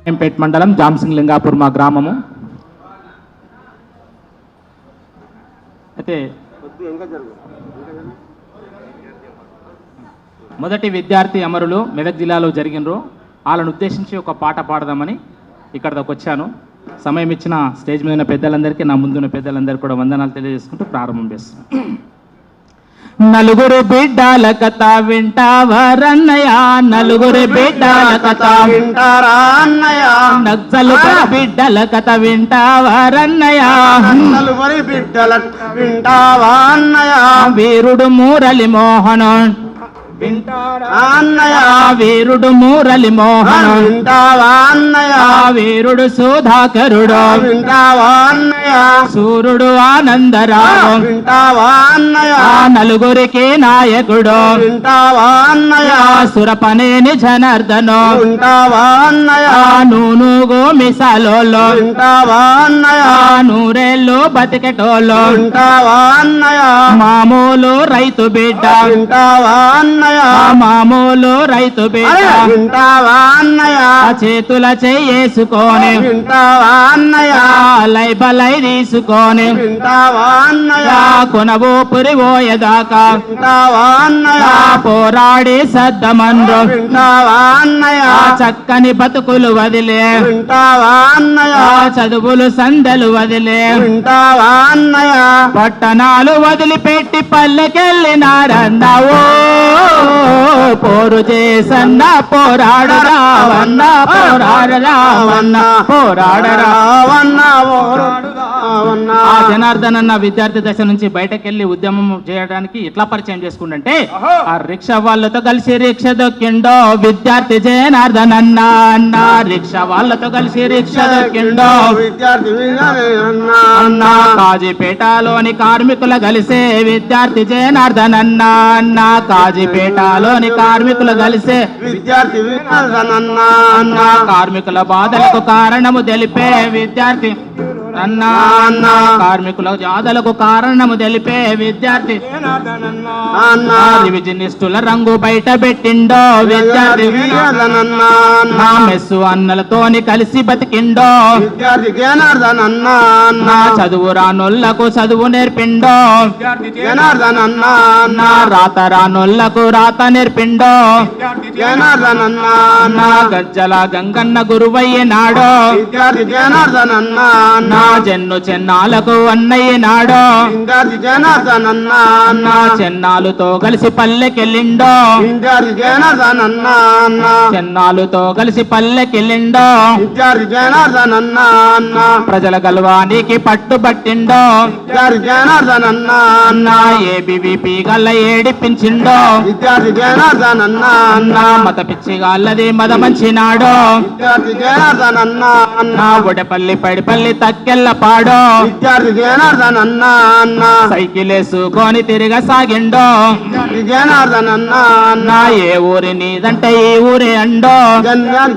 పేట్ మండలం జామ్సింగ్ లింగాపూర్ మా గ్రామము. అయితే మొదటి విద్యార్థి అమరులు మెదక్ జిల్లాలో జరిగినరు. వాళ్ళను ఉద్దేశించి ఒక పాట పాడదామని ఇక్కడ దాకా వచ్చాను. సమయం ఇచ్చిన స్టేజ్ మీద ఉన్న పెద్దలందరికీ, నా ముందున్న పెద్దలందరికీ కూడా వందనాలు తెలియజేసుకుంటూ ప్రారంభం చేస్తున్నాను. నలుగురు బిడ్డల కథ వింటావరన్నయ్య, నలుగురు బిడ్డల కథ వింటారా అన్నయ్య, నక్సలు బిడ్డల కథ వింటావరన్నయ్య, నలుగురి బిడ్డల వింటావా అన్నయ్య, వీరుడు మూరలి మోహను వింటారా అన్నయ్య, వీరుడు మూరలి మోహను వింటావా అన్నయ్య, వీరుడు సుధాకరుడు వింటావా అన్నయ్య, సూర్యుడు ఆనందరావు వింటావా అన్నయ్య, నలుగురికి నాయకుడు వింటావా అన్నయ్య, సురపనేని జనార్దను వింటావా అన్నయ్య, నూనుగు మిసాలోలో వింటావా అన్నయ్య, నూరేళ్ళు బతికెటోళ్ళు వింటావా అన్నయ్య, మామూలు రైతు బిడ్డ, వింటావా అన్నయ్య, మామూలు రైతు బిడ్డ, వింటావా అన్నయ్య, చేతుల చేసుకొని వింటావా అన్నయ్య, లై బలై తీసుకొని వింటావా అన్నయ్య, కొనవో పురిపోయేదాకా వింటావా అన్నయ్య, పోరాడి సద్దమండ్రు వింటావా అన్నయ్య, చక్కని బతుకులు వదిలే వింటావా అన్నయ్య, చదువులు సందలు వదిలే వింటావా అన్నయ్య, పట్టణాలు వదిలిపెట్టి పల్లెకెళ్ళినారన్నావో, పోరు చేసన్న పోరాడరావన్న, పోరాడరావన్న, పోరాడరావన్న. ఆ జనార్దన్ అన్న విద్యార్థి దశ నుంచి బయటకెళ్ళి ఉద్యమం చేయడానికి ఎట్లా పరిచయం చేసుకుంటే, ఆ రిక్షా వాళ్ళతో కలిసి రిక్షా దొక్కిండో విద్యార్థి జనార్దన్ అన్న, అన్న రిక్షా వాళ్ళతో కలిసి రిక్షా దొక్కిండో విద్యార్థి అన్న, కాజీపేటలోని కార్మికుల కలిసే విద్యార్థి జనార్దన్ అన్న, అన్న కాజీపేటలోని కార్మికులు కలిసే విద్యార్థి అన్న, కార్మికుల బాధలకు కారణము తెలిపే విద్యార్థి అన్నా, అన్న కార్మికుల జాతలకు కారణము తెలిపే విద్యార్థి అన్న, రివిజనిస్టుల రంగు బయట పెట్టిండో విద్యార్థి అన్న, మెస్సు అన్నలతోని కలిసి బతికిండో విద్యార్థి జనార్దన్ అన్న, అన్న, చదువు రానోళ్లకు చదువు నేర్పిండో జనార్దన్ అన్న, అన్న, రాత రానోళ్లకు రాత నేర్పిండో జనార్దన్ అన్న, అన్న, గజ్జల గంగన్న గురువయ్యనాడో విద్యార్థి జనార్దన్ అన్న, అన్న, చెన్ను చెన్నాలకు అన్నయ్యనాడో విద్యార్థి జనార్దన్ అన్న, అన్న, చెన్నాలుతో కలిసి పల్లెకెళ్ళిండో విద్యార్థి జనార్దన్ అన్న, అన్న, చెన్నాలుతో కలిసి పల్లెకెళ్ళిండో విద్యార్థి జనార్దన్ అన్న, అన్న, ప్రజల గల్వానికి పట్టుబట్టిండో విద్యార్థి జనార్దన్ అన్న, అన్న, ఏబీవీపీ గల్ల ఏడిపించిండో విద్యార్థి జనార్దన్ అన్న, అన్న, మత పిచ్చి గాల్లది మద మంచినాడో విద్యార్థి జనార్దన్ అన్న, అన్న, ఒడపల్లి పడిపల్లి తక్కెళ్ళ పాడో విద్యార్థి జనార్దన్ అన్న, అన్న, సైకిల్ వేసుకొని తిరగసాగిండో విద్యార్థి జనార్దన్ అన్న, అన్న, ఏ ఊరి నీదంటే ఈ ఊరే అండో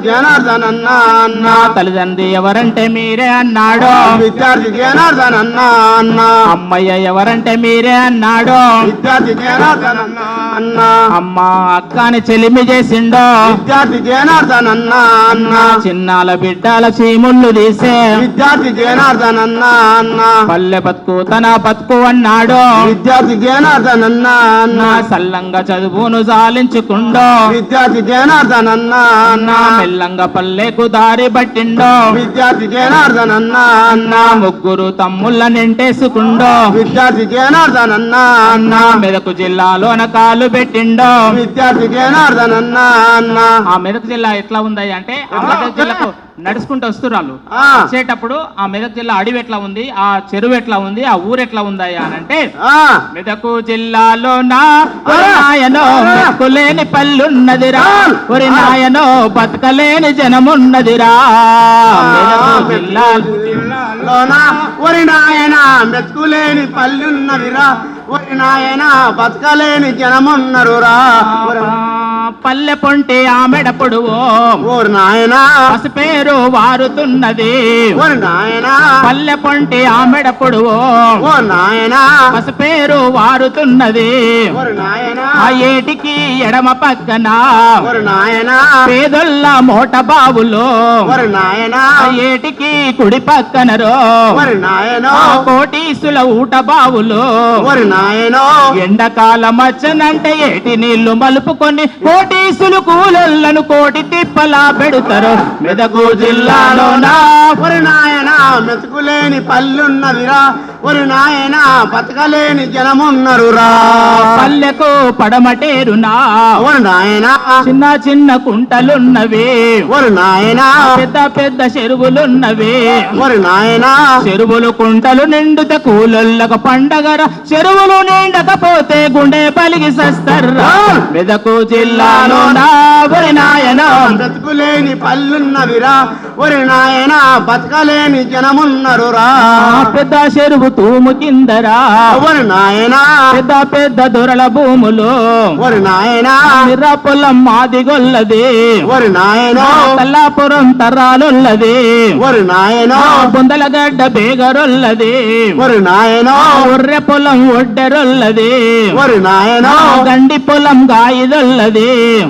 జనార్దన్ అన్న, అన్న, తల్లిదండ్రి ఎవరంటే మీరే అన్నాడో విద్యార్థి జనార్దన్ అన్న, అన్న, అమ్మయ్య ఎవరంటే మీరే అన్నాడో విద్యార్థి జనార్దన్ అన్న, అన్న, అమ్మ అక్కని చెలిమి చేసిండో విద్యార్థి జనార్దన్ అన్న, అన్న, చిన్నాల బిడ్డల చీముళ్ళు తీసే విద్యార్థి జనార్దన్ అన్న, అన్న, పల్లె బతుకు తన బతుకు అన్నాడో విద్యార్థి జనార్దన్ అన్న, అన్న, సల్లంగా చదువును సాలించుకుండో విద్యార్థి జనార్దన్ అన్న, అన్న, మెల్లంగా పల్లెకు దారి పట్టిండో విద్యార్థి జనార్దన్ అన్న, అన్న, ముగ్గురు తమ్ముళ్ళ నింటేసుకుండో విద్యార్థి జనార్దన్ అన్న, అన్న, మెదకు జిల్లాలోన కాలు పెట్టిండో విద్యార్థి జనార్దన్ అన్న, అన్న, ఆ మెదక్ జిల్లా ఎట్లా ఉందా అంటే, ఆ మెదక్ జిల్లాకు నడుచుకుంటూ వస్తున్నారు. ఆ. వచ్చేటప్పుడు ఆ మెదక్ జిల్లా అడవి ఎట్లా ఉంది, ఆ చెరువు ఎట్లా ఉంది, ఆ ఊరు ఎట్లా ఉందా అని అంటే, ఆ, మెదకు జిల్లాలో నా నాయనో బతుకులేని పల్లున్నదిరా, ఒరి నాయనో బతకలేని జనమున్నదిరా. మెదకు జిల్లాలోన ఒరి నాయన మెతుకులేని పల్లెన్నవిరా, ఒరి నాయన బతకలేని జనమున్నరురా. పల్లె పొంటి ఆమెడ పొడువు ఓరి నాయనా పసుపేరు వారుతున్నది ఓరి నాయనా పల్లె పొంటి ఆమెడ పొడువు ఓ నాయనా పసుపేరు వారుతున్నది ఓరి నాయనా ఆ ఏటికి ఎడమ పక్కన ఓరి నాయనా పేదొల్ల మోట బావులు ఓరి నాయనా ఆ ఏటికి కుడి పక్కనరో ఓరి నాయనో ఆ కోటీసుల ఊట బావులు ఓరి నాయనో ఎండకాలం వచ్చనంటే ఏటి నీళ్లు మలుపుకొని కోటీసులు కూలలను కోటి తిప్పలా పెడతారు మెదకు జిల్లాలోనా ఒరి నాయనా మెతుకులేని పల్లెన్నదిరా ఒరి నాయనా బతకలేని జనమున్నరురా పల్లెకు పడమటేరునా ఒరి నాయనా చిన్న చిన్న కుంటలున్నవి ఒరి నాయనా పెద్ద పెద్ద చెరువులున్నవి ఒరి నాయనా చెరువులు కుంటలు నిండుత కూలొల్లకు పండగర చెరువులు నిండకపోతే గుండె పలిగి సస్తర్రా మెదకు జిల్లాలోనా ఒరి నాయనా బ్రతుకులేని పల్లున్నవిరా ఒరి నాయనా బతకలేని జనమున్నరురా పెద్ద చెరువు తూము కిందరా ఒరి నాయనా పెద్ద పెద్ద దొరల భూములు ఒరి నాయనా మిర్ర పొలం మాదిగొల్లది ఒరి నాయనో తల్లాపురం తర్రాలున్నది ఒరి నాయనో బొందలగడ్డ బేగరొల్లది ఒరి నాయనో ఒర్రె పొలం ఒడ్డెరొల్లది ఒరి నాయనో గండి పొలం గాయిదొల్లది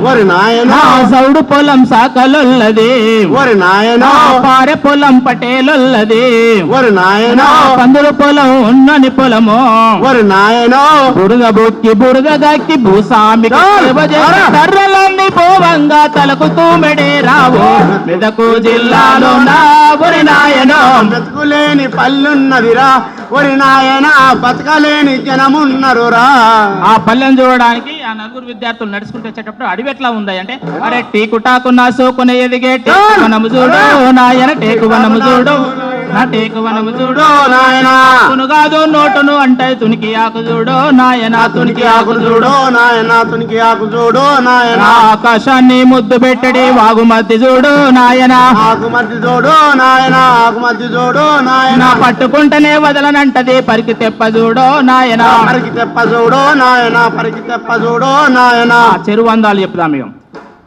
ఒరి నాయనో సౌడు పొలం సాకలొల్లది ఒరి నాయనో పారె పొలం పటేలొల్లది ఒరి నాయనో పందుల పొలం ఉన్నని పొలము ఒరి నాయనో బురద బొక్కి బురద గక్కి భూసామి కర్రలన్నీ పోవంగా తలకు తూమెడే రావు మెదకు జిల్లాలో నా ఒరి నాయనో బ్రతుకులేని పల్లున్నదిరా ఒరి నాయనా బతకలేని జనమున్నరురా ఆ పల్లెం చూడడానికి ఆ నలుగురు విద్యార్థులు నడుచుకుంటూ వచ్చేటప్పుడు అడవి ఎట్లా ఉంది అంటే అరే టీకు టాకు నా సోకున ఎదిగే టేకు వనము చూడు నాయన టేకు వనము చూడు నా టేకు వనము చూడు నాయనా కాదు నోటును అంటే తునికి ఆకు చూడు నాయన తునికి ఆకు చూడు నాయనా తునికి ఆకు చూడు నాయనా ఆకాశాన్ని ముద్దు పెట్టడి వాగు మధ్య చూడు నాయన ఆకు మధ్య చూడు నాయనా ఆకు మధ్య చూడు నాయనా పట్టుకుంటేనే వదలనంటది పరికి తెప్ప చూడు నాయన పరికి తెప్ప చూడు నాయనా పరికి తెప్ప చూడు నాయనా చెరువు అందాలు చెప్దాం ఇక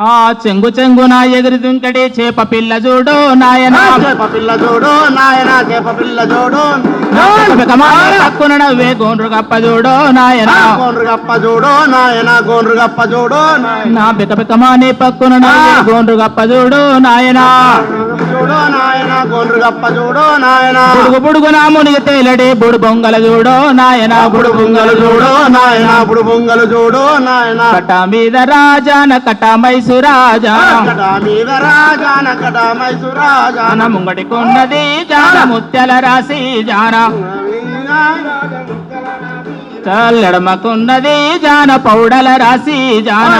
ఆ చెంగు చెంగున ఎగిరి దుంకడి చేప పిల్ల చూడు నాయన చేప పిల్ల చూడు నాయనా చేప పిల్ల చూడు పక్కున నవ్వే గోండ్రు గప్ప చూడు నాయన గోండ్రు గప్ప చూడు నాయనా గోండ్రు గప్ప చూడు నా బికబికమాని పక్కున నవ్వే గోండ్రు గప్ప చూడు నాయన చూడు నాయనా గోండ్రు గప్ప చూడు నాయనా బుడుగు బుడుగు నా మునిగి తేలడి బుడు బొంగల చూడు నాయన బుడు బొంగలు చూడు నాయనా బుడు బొంగలు చూడు నాయనా కట మీద రాజాన కట మైసూరాజా కట మీద రాజాన కట మైసూరాజా జాన ముంగటి కొన్నది జాన ముత్యాల రాసి జాన చల్లెడమకున్నది జాన పౌడల రాసి జాన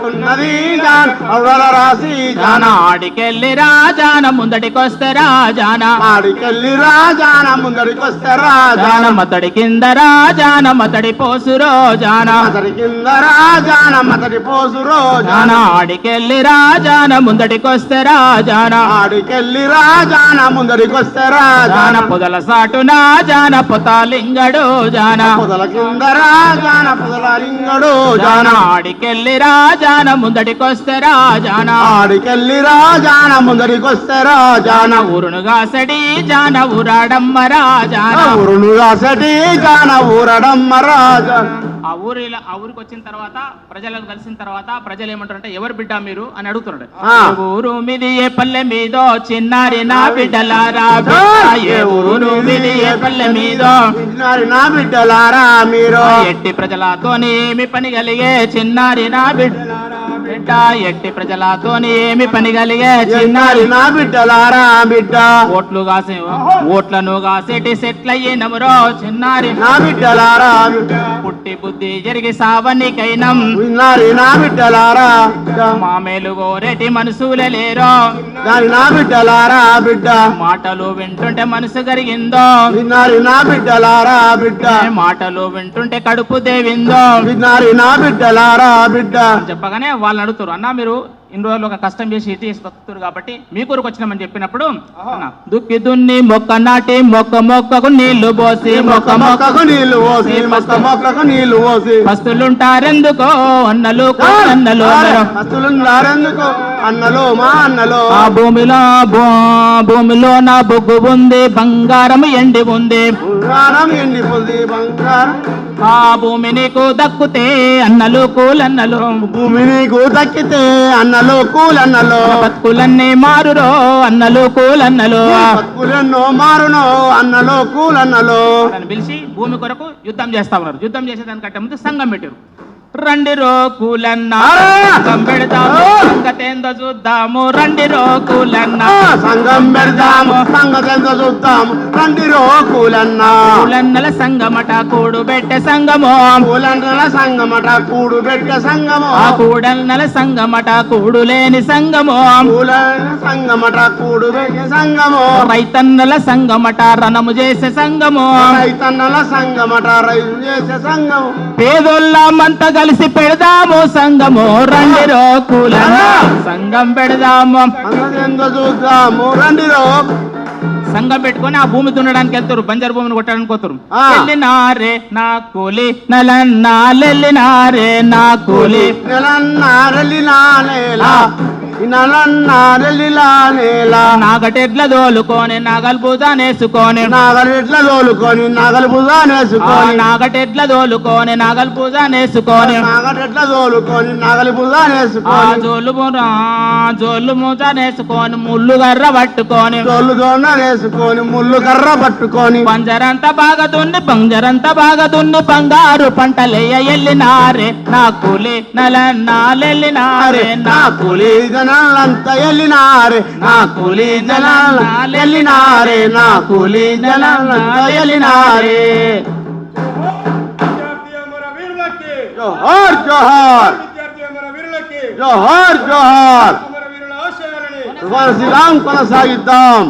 ఉన్నది జాన్ ఔడల రాసి జాన ఆడికెళ్ళి రాజాన ముందటికొస్తే రాజాన ఆడికెళ్ళి రాజాన ముందడికి వస్తే రాజాన జాన మతడి కింద రాజాన మతడి పోసు రోజాన అతడి కింద రాజాన మతడి పోసు రోజాన జాన ఆడికెళ్ళి రాజాన ముందటికొస్తే రాజాన ఆడికెళ్ళి రాజాన ముందడికి వస్తే రాజాన జాన పొదల సాటున జాన పొతాలింగడు జాన పొదల కింద రాజాన పొదల లింగడు జాన జాన ఆడికెళ్ళి రాజాన ముందటికొస్తే రాజాన ఆడికెళ్ళి రాజాన ముందడికి వస్తే రాజాన ఊరును గాసడి జాన ఊరాడమ్మ రాజాన ఊరును రాసటి జాన ఊరడమ్మ రాజాన ఆ ఊరికి వచ్చిన తర్వాత ప్రజలకు కలిసిన తర్వాత ప్రజలు ఏమంటారంటే ఎవరు బిడ్డ మీరు అని అడుగుతున్నాడు ఆ. ఊరు మీది ఏ పల్లె మీదో చిన్నారి నా బిడ్డలారా ఏ ఊరు మీది ఏ పల్లె మీదో చిన్నారి నా బిడ్డలారా మీరు ఎట్టి ప్రజలతోని ఏమి పని కలిగే చిన్నారి నా బిడ్డ ఎట్టి ప్రజలతోని ఏమి పని కలిగే చిన్నారి చిన్నారి నా బిడ్డలారా బిడ్డ ఓట్లను కాసేటి సెట్లయ్యినమురో చిన్నారి నా బిడ్డలారా పుట్టి బుద్ధి జరిగి సావనికైనం విన్నారి నా బిడ్డలారా మామేలు గోరెటి మనసులే లేరో దాని నా బిడ్డలారా బిడ్డ మాటలు వింటుంటే మనసు కరిగిందో విన్నారి నా బిడ్డలారా బిడ్డ మాటలు వింటుంటే కడుపు దేవిందో విన్నారి నా బిడ్డలారా బిడ్డ చెప్పగానే వాళ్ళని అడుగుతారు, అన్న మీరు ఇన్ని రోజులు ఒక కష్టం చేసి ఇటు చేసి బతుకుతారు కాబట్టి మీ కొరకు వచ్చినామని చెప్పినప్పుడు అన్న దుక్కి దున్ని మొక్క నాటి మొక్కకు నీళ్లు పోసి మొక్కకు నీళ్లు పోసి మొక్కకు నీళ్లు పోసి పస్తులుంటారెందుకో అన్నలు అన్నలు పస్తులున్నారెందుకో అన్నలు మా అన్నలు ఆ భూమిలో నా బొగ్గు ఉంది బంగారం ఎండి ఉంది బంగారం ఎండిపోంది బంగారం ఆ భూమి నీకు దక్కుతే అన్నలు కూలన్నలు భూమి నీకు దక్కితే అన్నలు కూలన్నలు బతుకులన్నీ మారురో అన్నలు కూలన్నలు బతుకులెన్నో మారునో అన్నలు కూలన్నలు అని పిలిచి భూమి కొరకు యుద్ధం చేస్తా ఉన్నారు. యుద్ధం చేసేదానికంటే ముందు సంఘం పెట్టారు. రండి రో కూలన్నా సంఘం పెడదాము సంగతేందో చూద్దాము రండి రో కూలన్నా సంఘం పెడదాము సంగతేందో చూద్దాము రండి రో కూలన్నా కూలన్నల సంగమట కూడు పెట్టే సంగమో కూలన్నల సంగమట కూడు పెట్టే సంగమో ఆ కూడన్నల సంగమట కూడు లేని సంగమో కూలన్న సంగమట కూడు పెట్టే సంగమో రైతన్నల సంగమట రణము చేసే సంగమో రైతన్నల సంగమట రైతు చేసే సంగము పేదోళ్ళ మంత కలిసి పెడదాము సంగము రండి రో కూలన్నా సంఘం పెడదాము సంగతేందో చూద్దాము రండి రో సంఘం పెట్టుకొని ఆ భూమి దున్నడానికి వెళ్తారు, బంజరు భూమిని కొట్టడానికి పోతారు. ఆ. వెళ్ళినారే నా కూలి నలన్నారెళ్ళినారే నా కూలి నెలన్నారెళ్ళినానేలా నెలన్నారెళ్ళినానేలా నాగటెడ్ల దోలుకొని నగలు పూజనేసుకొని నాగలిట్ల తోలుకొని నగలు భుజానేసుకొని నాగటెడ్ల దోలుకొని నగలు పూజనేసుకొని నాగటెట్ల తోలుకొని నగలి భుజానేసుకొని జోళ్ళు మూజనేసుకొని ముళ్ళు గర్ర పట్టుకొని తోలు దోణ వేసుకొని ముళ్ళు కర్ర పట్టుకొని పంజరంతా బాగా దున్ని బంగారు పంటలయ్య ఎల్లినారే నా కూలి నలన్నాలెళ్ళినారే నా కూలి జనాలంతా వెళ్ళినారే నా కూలి జనాలు వెళ్ళినారే నా కూలి జనాలంతా వెళ్ళినారే జోహార్ జోహార్ జోహార్ జోహార్ శ్రీరామ్ కొనసాగిద్దాం.